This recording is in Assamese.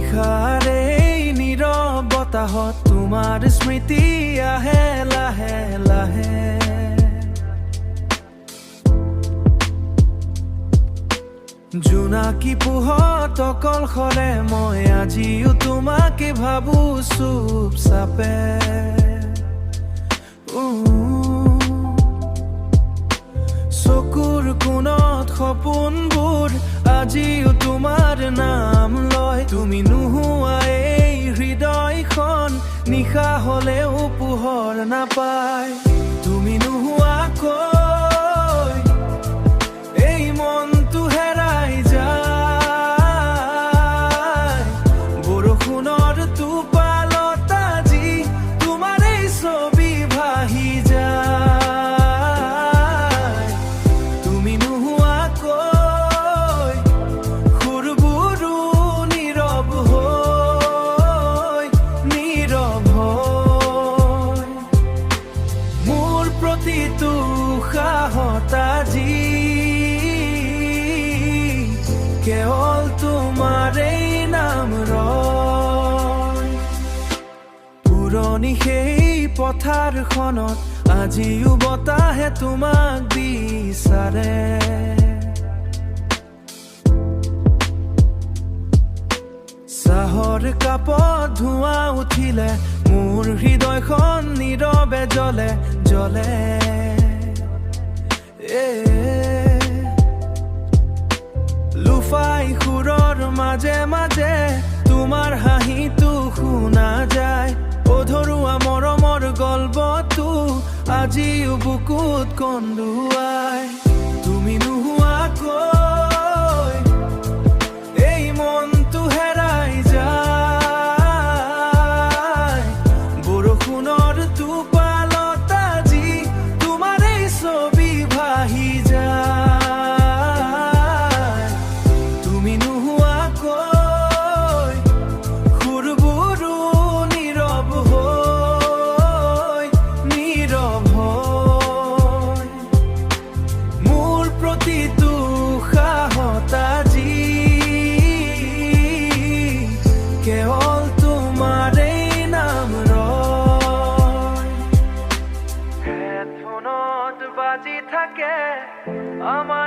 নিশাৰে নীৰৱ বতাহত তোমাৰ স্মৃতি আহে লাহে লাহে। জোনাকী পোহৰত অকলশৰে মই আজিও তোমাকে ভাবো চুপ চাপে। চকুৰ কোণত সপোনবোৰ আজিও তোমাৰ নাম লয়। তুমি নোহোৱা এই হৃদয়খন নিশা হলেও পোহৰ নাপায়। তুমি নোহোৱাকৈ এই মনটো হেৰাই যায়। বৰষুণৰ টোপালত আজি তোমাৰ এই ছবি ভাহি যায়। তুমি নোহোৱাকৈ সুৰবোৰো নীৰৱ হৈ নীৰৱ হৈ। মোৰ প্ৰতিটো উশাহত আজি কেৱল তোমাৰেই নাম ৰয়। পুৰণি সেই পথাৰখনত আজিও বতাহে তোমাক বিচাৰে। চাহৰ কাপত ধোঁৱা উঠিলে মোৰ হৃদয়খন নীৰৱে জ্বলে জ্বলে। লুফাই সুৰৰ মাজে মাজে তোমাৰ হাঁহিটো শুনা যায়। অধৰুৱা মৰমৰ গল্পটো আজিও বুকুত কন্দুৱাই। তুমি নোহোৱাকৈ এই মনটো হেৰাই যায়। বৰষুণৰ টোপালত আজি তোমাৰ এই ছবি ভাহি যায়। তুমি নোহোৱাকৈ সুৰবোৰো নীৰৱ হৈ নীৰৱ হৈ। মোৰ প্ৰতিটো উশাহত আজি কেৱল তোমাৰেই নাম ৰয়। হেডফোনত বাজি থাকে আমাৰ